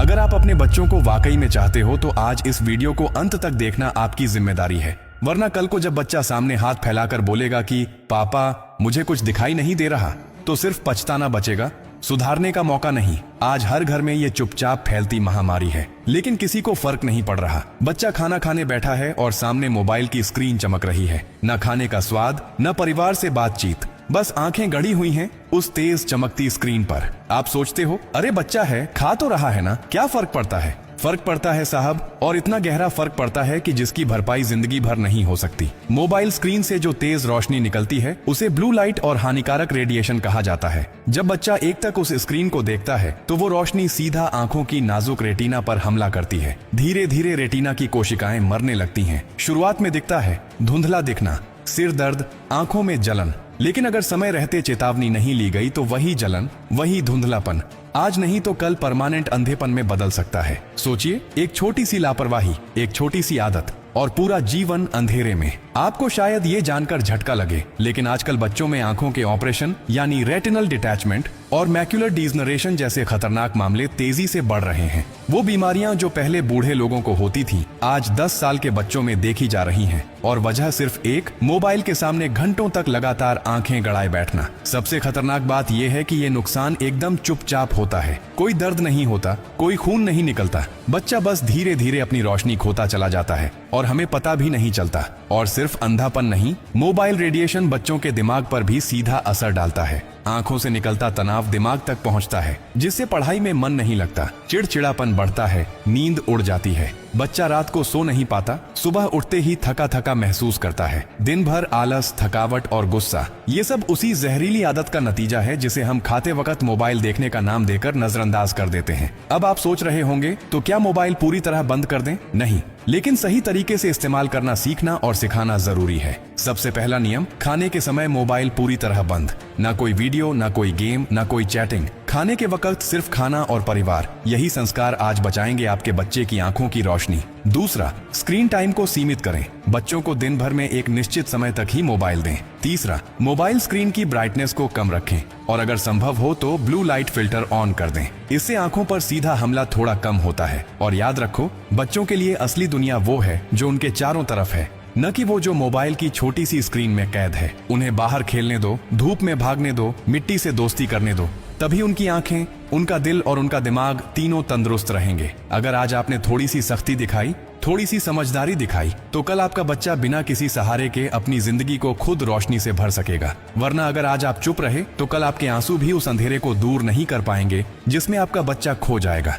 अगर आप अपने बच्चों को वाकई में चाहते हो तो आज इस वीडियो को अंत तक देखना आपकी जिम्मेदारी है, वरना कल को जब बच्चा सामने हाथ फैलाकर बोलेगा कि पापा मुझे कुछ दिखाई नहीं दे रहा, तो सिर्फ पछताना बचेगा, सुधारने का मौका नहीं। आज हर घर में ये चुपचाप फैलती महामारी है, लेकिन किसी को फर्क नहीं पड़ रहा। बच्चा खाना खाने बैठा है और सामने मोबाइल की स्क्रीन चमक रही है। न खाने का स्वाद, न परिवार से बातचीत, बस आंखें गड़ी हुई हैं उस तेज चमकती स्क्रीन पर। आप सोचते हो अरे बच्चा है, खा तो रहा है ना, क्या फर्क पड़ता है? फर्क पड़ता है साहब, और इतना गहरा फर्क पड़ता है कि जिसकी भरपाई जिंदगी भर नहीं हो सकती। मोबाइल स्क्रीन से जो तेज रोशनी निकलती है उसे ब्लू लाइट और हानिकारक रेडिएशन कहा जाता है। जब बच्चा एक तक उस स्क्रीन को देखता है तो वो रोशनी सीधा आंखों की नाजुक रेटिना पर हमला करती है। धीरे धीरे रेटिना की कोशिकाएं मरने लगती हैं। शुरुआत में दिखता है धुंधला दिखना, सिर दर्द, आंखों में जलन, लेकिन अगर समय रहते चेतावनी नहीं ली गई तो वही जलन, वही धुंधलापन आज नहीं तो कल परमानेंट अंधेपन में बदल सकता है। सोचिए, एक छोटी सी लापरवाही, एक छोटी सी आदत और पूरा जीवन अंधेरे में। आपको शायद ये जानकर झटका लगे, लेकिन आजकल बच्चों में आंखों के ऑपरेशन यानी रेटिनल डिटैचमेंट और मैक्युलर डीजनरेशन जैसे खतरनाक मामले तेजी से बढ़ रहे हैं। वो बीमारियां जो पहले बूढ़े लोगों को होती थी आज 10 साल के बच्चों में देखी जा रही हैं, और वजह सिर्फ एक मोबाइल के सामने घंटों तक लगातार आंखें गड़ाए बैठना। सबसे खतरनाक बात यह है कि ये नुकसान एकदम चुपचाप होता है। कोई दर्द नहीं होता, कोई खून नहीं निकलता, बच्चा बस धीरे धीरे अपनी रोशनी खोता चला जाता है और हमें पता भी नहीं चलता। और सिर्फ अंधापन नहीं, मोबाइल रेडिएशन बच्चों के दिमाग पर भी सीधा असर डालता है। आंखों से निकलता तनाव दिमाग तक पहुंचता है, जिससे पढ़ाई में मन नहीं लगता, चिड़चिड़ापन बढ़ता है, नींद उड़ जाती है। बच्चा रात को सो नहीं पाता, सुबह उठते ही थका थका महसूस करता है। दिन भर आलस, थकावट और गुस्सा, ये सब उसी जहरीली आदत का नतीजा है जिसे हम खाते वक्त मोबाइल देखने का नाम देकर नजरअंदाज कर देते हैं। अब आप सोच रहे होंगे तो क्या मोबाइल पूरी तरह बंद कर दें? नहीं, लेकिन सही तरीके से इस्तेमाल करना सीखना और सिखाना जरूरी है। सबसे पहला नियम, खाने के समय मोबाइल पूरी तरह बंद। ना कोई वीडियो, ना कोई गेम, ना कोई चैटिंग। खाने के वक्त सिर्फ खाना और परिवार। यही संस्कार आज बचाएंगे आपके बच्चे की आंखों की रोशनी। दूसरा, स्क्रीन टाइम को सीमित करें। बच्चों को दिन भर में एक निश्चित समय तक ही मोबाइल दें। तीसरा, मोबाइल स्क्रीन की ब्राइटनेस को कम रखें और अगर संभव हो तो ब्लू लाइट फिल्टर ऑन कर दें। इससे आंखों पर सीधा हमला थोड़ा कम होता है। और याद रखो, बच्चों के लिए असली दुनिया वो है जो उनके चारों तरफ है, न कि वो जो मोबाइल की छोटी सी स्क्रीन में कैद है। उन्हें बाहर खेलने दो, धूप में भागने दो, मिट्टी से दोस्ती करने दो, तभी उनकी आंखें, उनका दिल और उनका दिमाग तीनों तंदुरुस्त रहेंगे। अगर आज आपने थोड़ी सी सख्ती दिखाई, थोड़ी सी समझदारी दिखाई, तो कल आपका बच्चा बिना किसी सहारे के अपनी जिंदगी को खुद रोशनी से भर सकेगा। वरना अगर आज आप चुप रहे तो कल आपके आंसू भी उस अंधेरे को दूर नहीं कर पाएंगे जिसमें आपका बच्चा खो जाएगा।